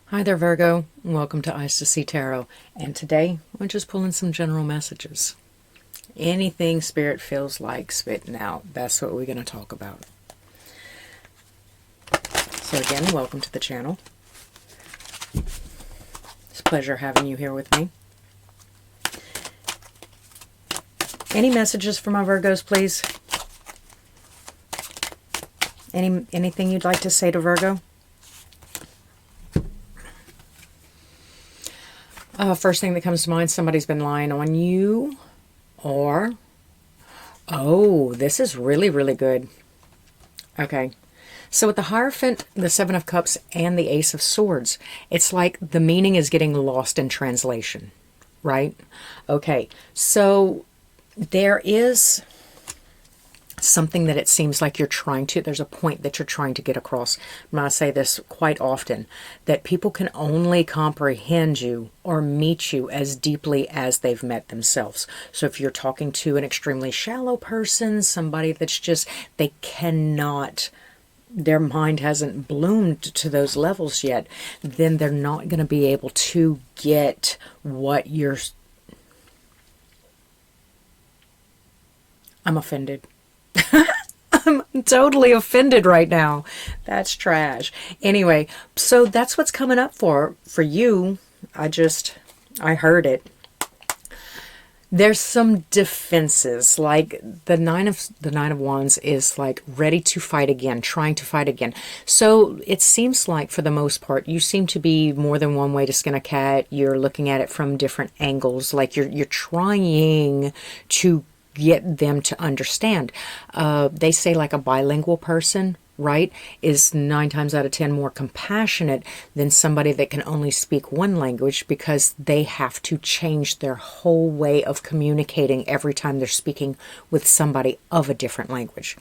Hi there, Virgo. Welcome to Eyes to See Tarot. And today, we're just pulling some general messages. Anything Spirit feels like spitting out, that's what we're going to talk about. So again, welcome to the channel. It's a pleasure having you here with me. Any messages for my Virgos, please? Anything you'd like to say to Virgo? First thing that comes to mind, somebody's been lying on you. Or, oh, this is really, really good. Okay. So with the Hierophant, the Seven of Cups, and the Ace of Swords, it's like the meaning is getting lost in translation, right? Okay. So there is something that it seems like you're trying to, there's a point that you're trying to get across. And I say this quite often, that people can only comprehend you or meet you as deeply as they've met themselves. So if you're talking to an extremely shallow person, somebody that's just, they cannot, their mind hasn't bloomed to those levels yet, then they're not going to be able to get what you're... I'm offended. I'm totally offended right now. That's trash. Anyway, so that's what's coming up for you. I heard it. There's some defenses, like the nine of Wands is like ready to fight again, trying to fight again. So it seems like for the most part, you seem to be more than one way to skin a cat. You're looking at it from different angles, like you're trying to get them to understand. They say like a bilingual person, right, is 9 times out of 10 more compassionate than somebody that can only speak one language, because they have to change their whole way of communicating every time they're speaking with somebody of a different language,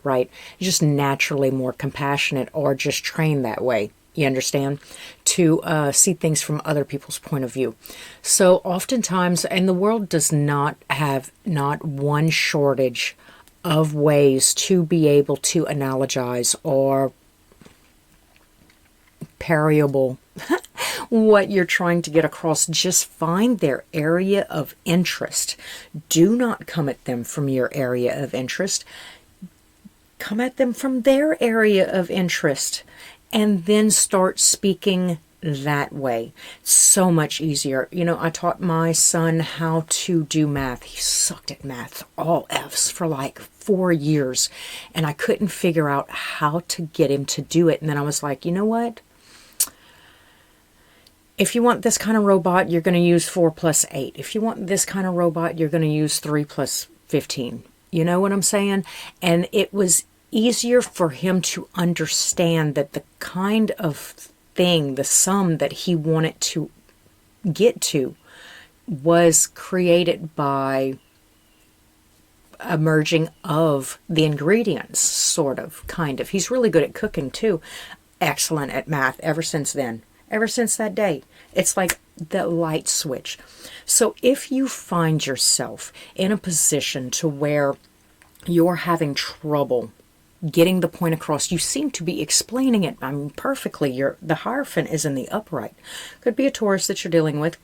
right? Just naturally more compassionate, or just trained that way. You understand? To see things from other people's point of view. So oftentimes, and the world does not have not one shortage of ways to be able to analogize or parable what you're trying to get across. Just find their area of interest. Do not come at them from your area of interest. Come at them from their area of interest. And then start speaking that way. So much easier. You know, I taught my son how to do math. He sucked at math, all F's, for like 4 years. And I couldn't figure out how to get him to do it. And then I was like, you know what? If you want this kind of robot, you're going to use 4 plus 8. If you want this kind of robot, you're going to use 3 plus 15. You know what I'm saying? And it was easier for him to understand that the kind of thing, the sum that he wanted to get to, was created by a merging of the ingredients, sort of, kind of. He's really good at cooking too. Excellent at math ever since then. Ever since that day. It's like the light switch. So if you find yourself in a position to where you're having trouble getting the point across, you seem to be explaining it, I mean, perfectly. The Hierophant is in the upright. Could be a Taurus that you're dealing with.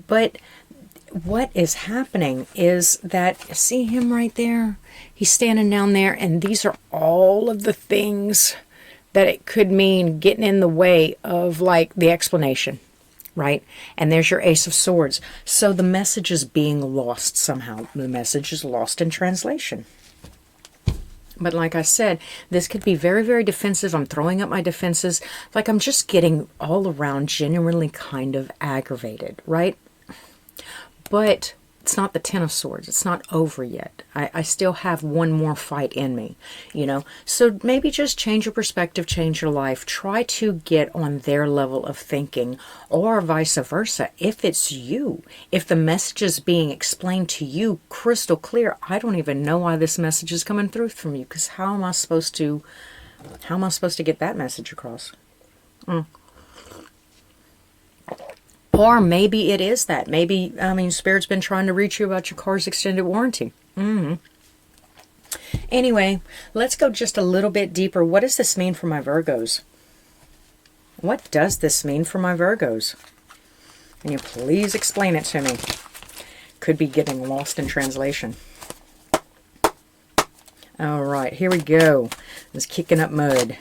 But what is happening is that, see him right there? He's standing down there, and these are all of the things that it could mean getting in the way of, like, the explanation, right? And there's your Ace of Swords. So the message is being lost somehow. The message is lost in translation. But like I said, this could be very, very defensive. I'm throwing up my defenses. Like I'm just getting all around genuinely kind of aggravated, right? But it's not the Ten of Swords. It's not over yet. I still have one more fight in me, you know. So maybe just change your perspective, change your life. Try to get on their level of thinking, or vice versa. If it's you, if the message is being explained to you crystal clear, I don't even know why this message is coming through from you, because how am I supposed to get that message across? Or maybe it is that. Maybe, I mean, Spirit's been trying to reach you about your car's extended warranty. Anyway, let's go just a little bit deeper. What does this mean for my Virgos? What does this mean for my Virgos? Can you please explain it to me? Could be getting lost in translation. All right, here we go. It's kicking up mud.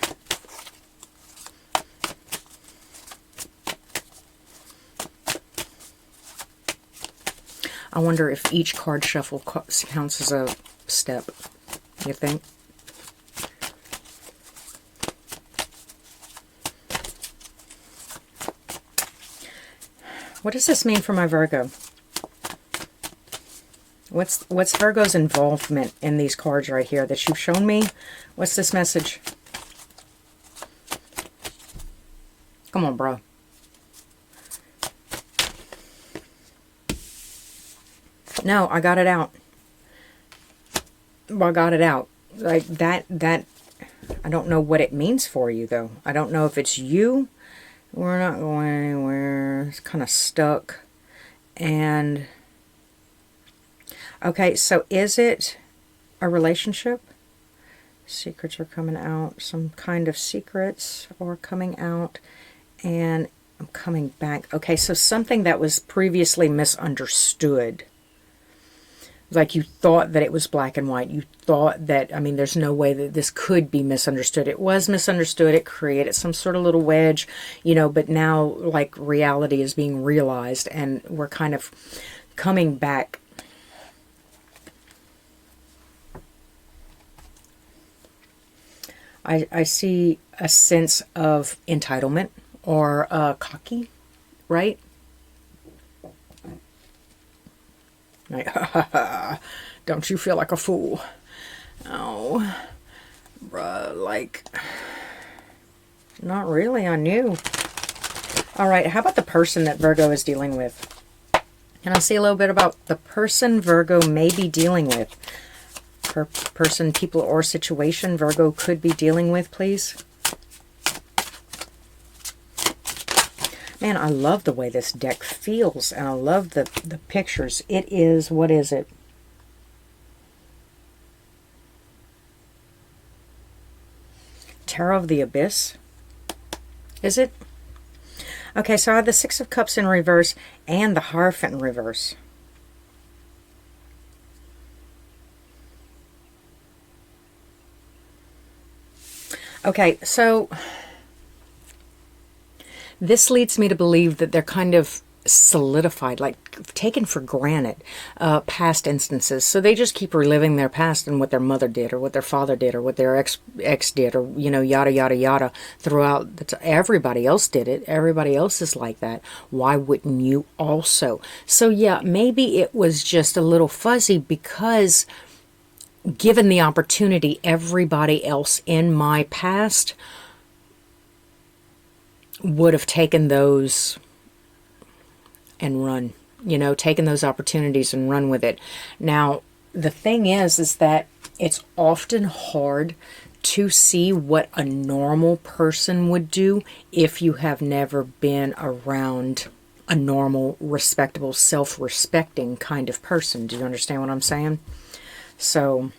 I wonder if each card shuffle counts as a step. You think? What does this mean for my Virgo? What's Virgo's involvement in these cards right here that you've shown me? What's this message? Come on, bro. No, I got it out. Well, I got it out. Like that, I don't know what it means for you, though. I don't know if it's you. We're not going anywhere. It's kind of stuck. And, okay, so is it a relationship? Secrets are coming out. Some kind of secrets are coming out. And I'm coming back. Okay, so something that was previously misunderstood. Like you thought that it was black and white. You thought that, I mean, there's no way that this could be misunderstood. It was misunderstood. It created some sort of little wedge, you know, but now like reality is being realized and we're kind of coming back. I see a sense of entitlement or cocky, right? Like, don't you feel like a fool? Oh, bruh, like, not really, I knew. All right, how about the person that Virgo is dealing with? Can I see a little bit about the person Virgo may be dealing with? Person, people, or situation Virgo could be dealing with, please? Man, I love the way this deck feels, and I love the pictures. It is, what is it? Tarot of the Abyss? Is it? Okay, so I have the Six of Cups in reverse and the Hierophant in reverse. Okay, so this leads me to believe that they're kind of solidified, like taken for granted, past instances. So they just keep reliving their past and what their mother did or what their father did or what their ex did or, you know, yada, yada, yada throughout. Everybody else did it. Everybody else is like that. Why wouldn't you also? So yeah, maybe it was just a little fuzzy because given the opportunity, everybody else in my past would have taken those and run, you know, taken those opportunities and run with it. Now, the thing is that it's often hard to see what a normal person would do if you have never been around a normal, respectable, self-respecting kind of person. Do you understand what I'm saying? So,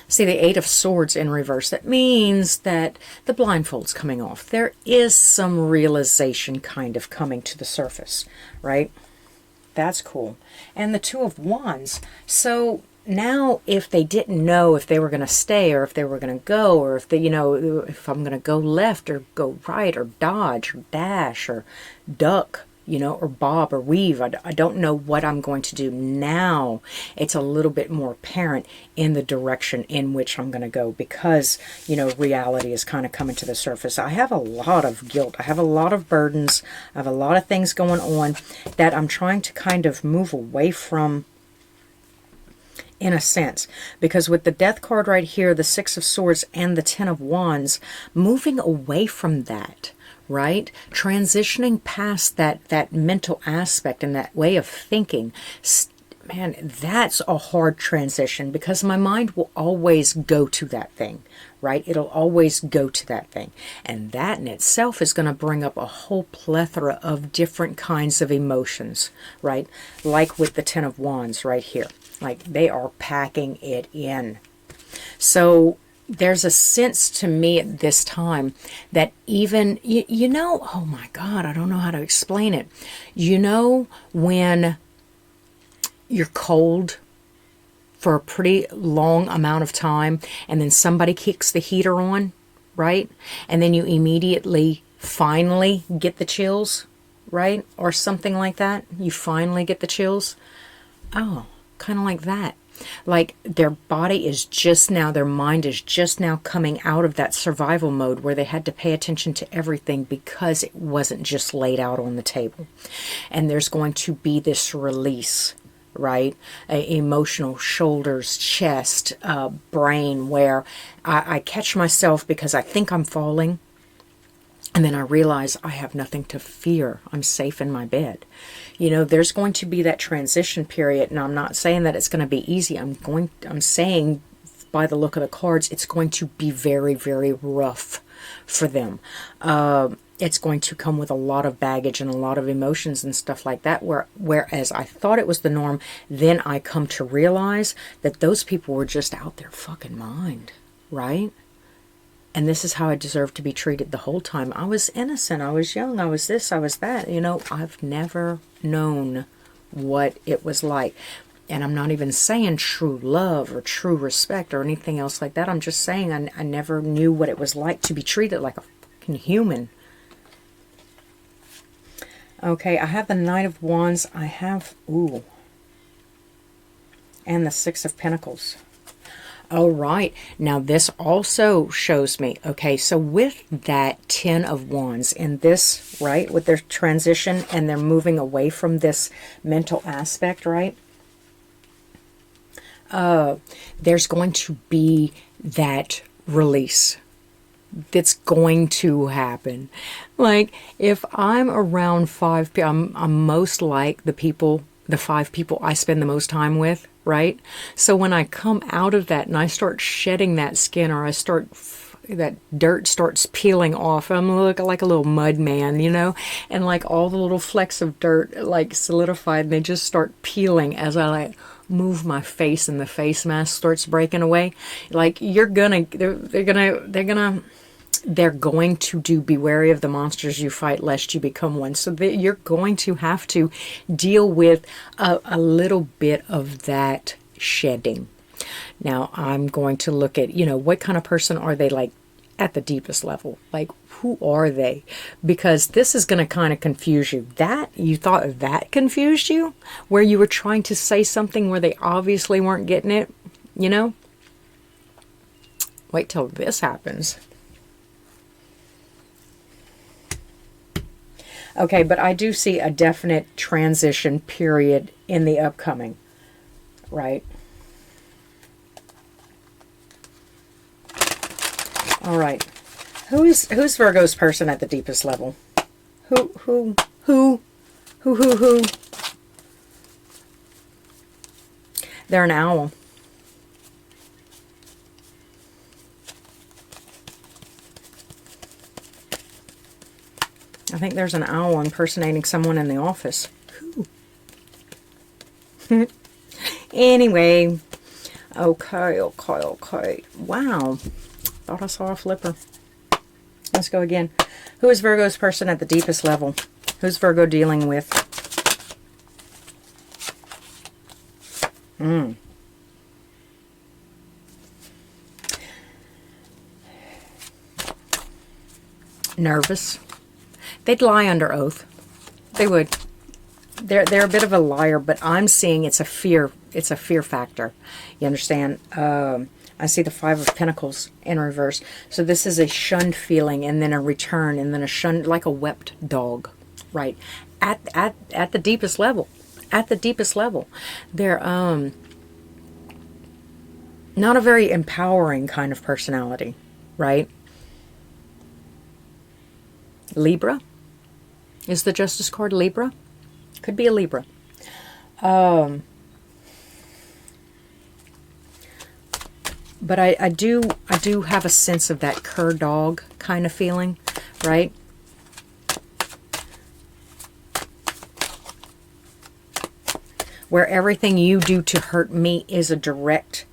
see the Eight of Swords in reverse. That means that the blindfold's coming off. There is some realization kind of coming to the surface, right? That's cool. And the Two of Wands. So now if they didn't know if they were going to stay or if they were going to go or if they, you know, if I'm going to go left or go right or dodge or dash or duck, you know, or bob or weave. I don't know what I'm going to do. Now it's a little bit more apparent in the direction in which I'm going to go because, you know, reality is kind of coming to the surface. I have a lot of guilt. I have a lot of burdens. I have a lot of things going on that I'm trying to kind of move away from, in a sense, because with the Death card right here, the Six of Swords and the Ten of Wands, moving away from that, right? Transitioning past that mental aspect and that way of thinking. Man, that's a hard transition because my mind will always go to that thing, right? It'll always go to that thing. And that in itself is going to bring up a whole plethora of different kinds of emotions, right? Like with the Ten of Wands right here. Like they are packing it in. So there's a sense to me at this time that even, you know, oh my God, I don't know how to explain it. You know, when you're cold for a pretty long amount of time and then somebody kicks the heater on, right? And then you immediately finally get the chills, right? Or something like that. You finally get the chills. Oh, kind of like that. Like their body is just now, their mind is just now coming out of that survival mode where they had to pay attention to everything because it wasn't just laid out on the table. And there's going to be this release, right? Emotional, shoulders, chest, brain, where I catch myself because I think I'm falling. And then I realize I have nothing to fear. I'm safe in my bed. You know, there's going to be that transition period. And I'm not saying that it's going to be easy. I'm saying by the look of the cards, it's going to be very, very rough for them. It's going to come with a lot of baggage and a lot of emotions and stuff like that. Whereas I thought it was the norm, then I come to realize that those people were just out their fucking mind, right? And this is how I deserve to be treated the whole time. I was innocent. I was young. I was this. I was that. You know, I've never known what it was like. And I'm not even saying true love or true respect or anything else like that. I'm just saying I never knew what it was like to be treated like a fucking human. Okay, I have the Knight of Wands. I have, ooh, and the Six of Pentacles. All right. Now, this also shows me, okay, so with that 10 of Wands in this, right, with their transition and they're moving away from this mental aspect, right, there's going to be that release that's going to happen. Like, if I'm around 5 people, I'm most like the 5 people I spend the most time with, right? So when I come out of that and I start shedding that skin, or that dirt starts peeling off, I'm looking like a little mud man, you know, and like all the little flecks of dirt like solidified and they just start peeling as I like move my face and the face mask starts breaking away. Like they're going to be wary of the monsters you fight lest you become one. So you're going to have to deal with a little bit of that shedding. Now, I'm going to look at, you know, what kind of person are they, like at the deepest level? Like, who are they? Because this is going to kind of confuse you. That, you thought that confused you? Where you were trying to say something where they obviously weren't getting it, you know? Wait till this happens. Okay, but I do see a definite transition period in the upcoming, right? All right. Who's Virgo's person at the deepest level? Who? They're an owl. I think there's an owl impersonating someone in the office. Anyway. Okay. Wow. Thought I saw a flipper. Let's go again. Who is Virgo's person at the deepest level? Who's Virgo dealing with? Nervous. They'd lie under oath. They would. They're a bit of a liar, but I'm seeing it's a fear factor. You understand? I see the Five of Pentacles in reverse. So this is a shunned feeling, and then a return, and then a shunned, like a wept dog, right? At the deepest level. At the deepest level. They're not a very empowering kind of personality, right? Libra? Is the Justice card Libra? Could be a Libra. But I do have a sense of that cur dog kind of feeling, right? Where everything you do to hurt me is a direct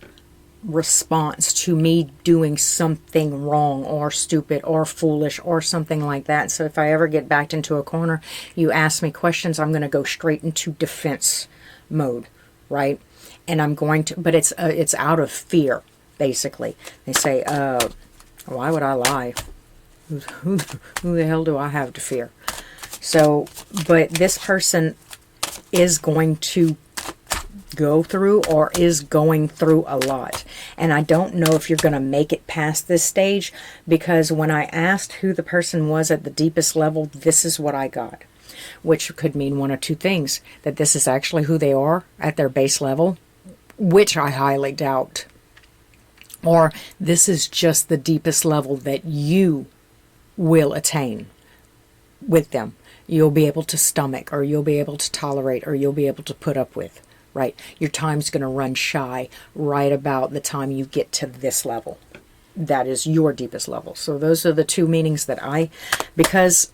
response to me doing something wrong or stupid or foolish or something like that. So if I ever get backed into a corner, you ask me questions, I'm going to go straight into defense mode, right? And I'm going to, but it's out of fear, basically. They say, why would I lie? Who the hell do I have to fear? So, but this person is going to go through or is going through a lot. And I don't know if you're going to make it past this stage, because when I asked who the person was at the deepest level, this is what I got. Which could mean one of two things. That this is actually who they are at their base level, which I highly doubt. Or this is just the deepest level that you will attain with them. You'll be able to stomach, or you'll be able to tolerate, or you'll be able to put up with. Right? Your time's going to run shy right about the time you get to this level. That is your deepest level. So those are the two meanings that because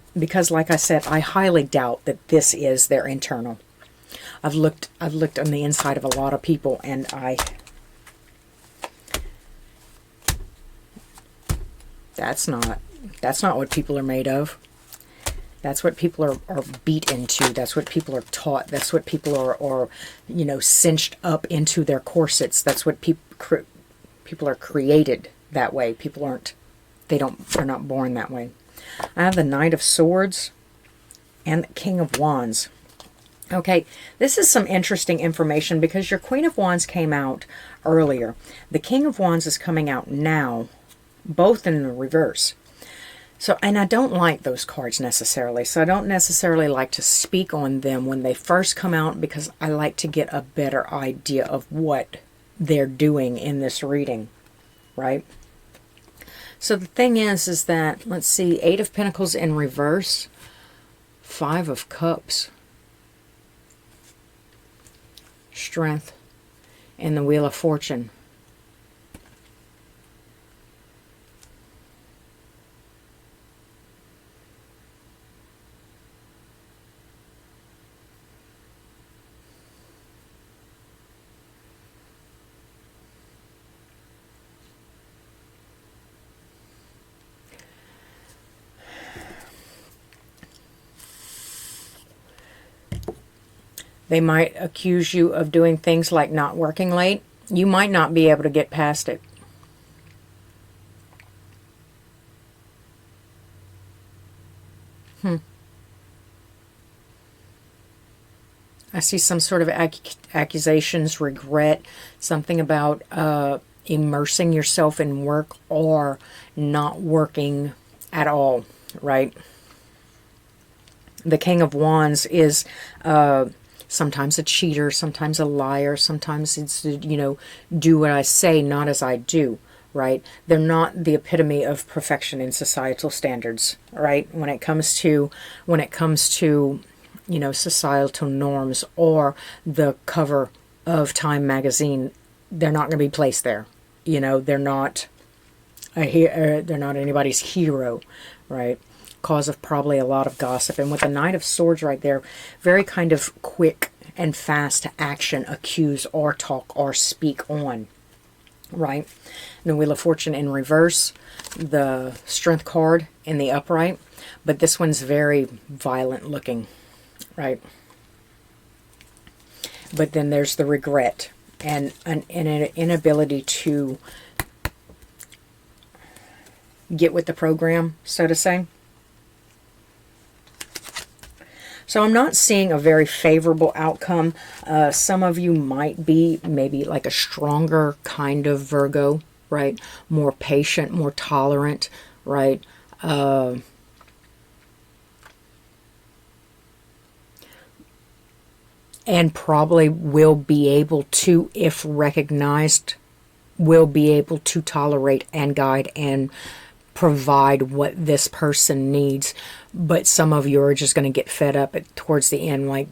like I said, I highly doubt that this is their internal. I've looked on the inside of a lot of people, and that's not what people are made of. That's what people are beat into. That's what people are taught. That's what people are cinched up into their corsets. That's what people are created that way. People aren't, they're not born that way. I have the Knight of Swords and the King of Wands. Okay, this is some interesting information because your Queen of Wands came out earlier. The King of Wands is coming out now, both in the reverse. So, and I don't like those cards necessarily. So I don't necessarily like to speak on them when they first come out, because I like to get a better idea of what they're doing in this reading, right? So the thing is that, let's see, 8 of Pentacles in reverse, 5 of Cups, Strength, and the Wheel of Fortune. They might accuse you of doing things like not working late. You might not be able to get past it. I see some sort of accusations, regret, something about immersing yourself in work or not working at all, right? The King of Wands is sometimes a cheater, sometimes a liar, sometimes it's, do what I say, not as I do, right? They're not the epitome of perfection in societal standards, right? When it comes to societal norms or the cover of Time magazine, they're not going to be placed there. They're not anybody's hero, right? Cause of probably a lot of gossip. And with the Knight of Swords right there, very kind of quick and fast action, accuse or talk or speak on, right? And the Wheel of Fortune in reverse, the Strength card in the upright, but this one's very violent looking, right? But then there's the regret and an inability to get with the program, so to say. So I'm not seeing a very favorable outcome. Some of you might be maybe like a stronger kind of Virgo, right? More patient, more tolerant, right? And probably will be able to, if recognized, will be able to tolerate and guide and provide what this person needs. But some of you are just going to get fed up towards the end, like,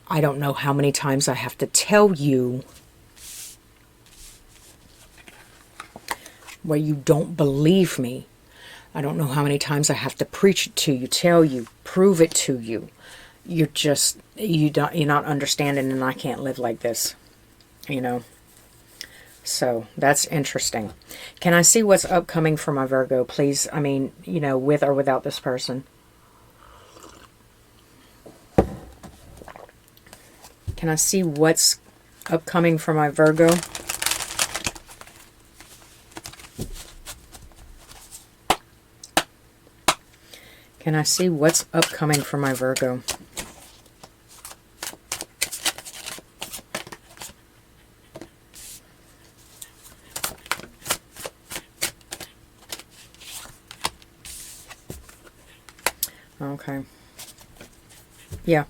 I don't know how many times I have to tell you where you don't believe me. I don't know how many times I have to preach it to you, tell you, prove it to you. You're not understanding, and I can't live like this, So that's interesting. Can I see what's upcoming for my Virgo, please? I mean, you know, with or without this person. Can I see what's upcoming for my Virgo? Can I see what's upcoming for my Virgo? Okay. Yeah.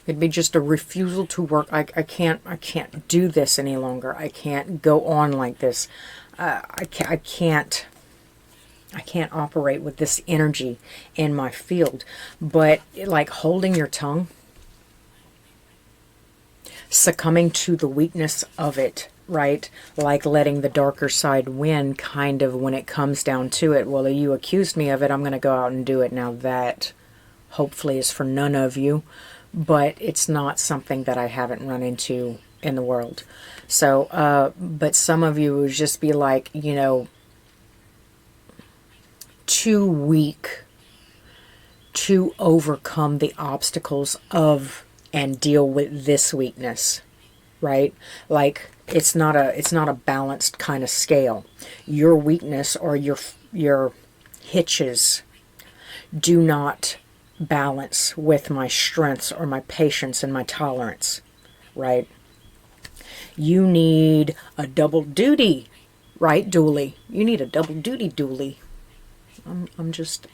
It'd be just a refusal to work. I can't do this any longer. I can't go on like this. I can't operate with this energy in my field. But like holding your tongue, succumbing to the weakness of it, right? Like letting the darker side win, kind of, when it comes down to it. Well, you accused me of it, I'm going to go out and do it. Now that hopefully is for none of you, but it's not something that I haven't run into in the world. So, but some of you would just be like, you know, too weak to overcome the obstacles of and deal with this weakness, right? Like it's not a balanced kind of scale. Your weakness or your hitches do not balance with my strengths or my patience and my tolerance, right? You need a double duty, right? Dually. You need a double duty dually. I'm just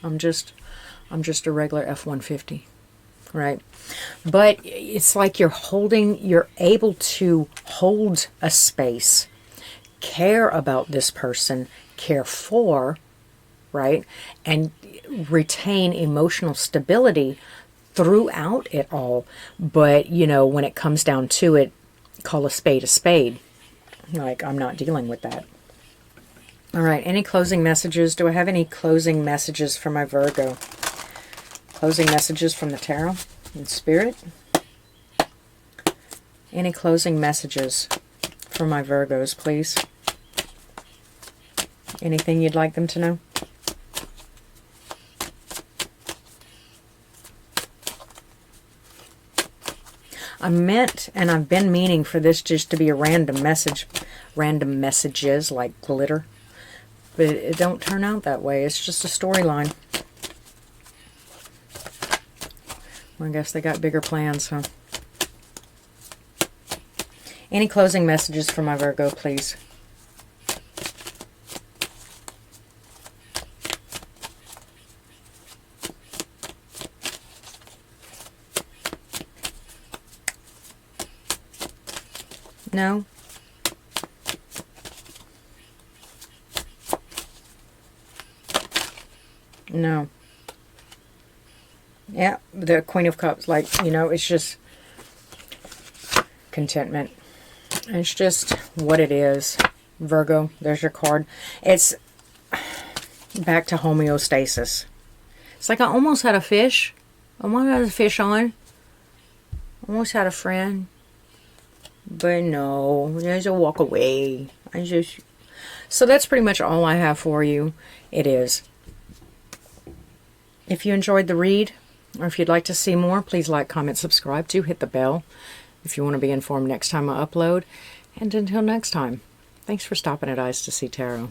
a regular F-150, right? But it's like you're able to hold a space, care about this person, care for, right? And retain emotional stability throughout it all. But, you know, when it comes down to it, call a spade a spade. Like, I'm not dealing with that. All right, any closing messages? Do I have any closing messages for my Virgo? Closing messages from the tarot and spirit? Any closing messages for my Virgos, please? Anything you'd like them to know? I meant, and I've been meaning for this just to be a random message, random messages like glitter. But it don't turn out that way. It's just a storyline. Well, I guess they got bigger plans, huh? Any closing messages for my Virgo, please? No? No. Yeah, the Queen of Cups, like, you know, it's just contentment. It's just what it is. Virgo, there's your card. It's back to homeostasis. It's like I almost had a fish. I almost had a fish on. Almost had a friend. But no, there's a walk away. So that's pretty much all I have for you. It is. If you enjoyed the read, or if you'd like to see more, please like, comment, subscribe to, hit the bell if you want to be informed next time I upload. And until next time, thanks for stopping at Eyes to See Tarot.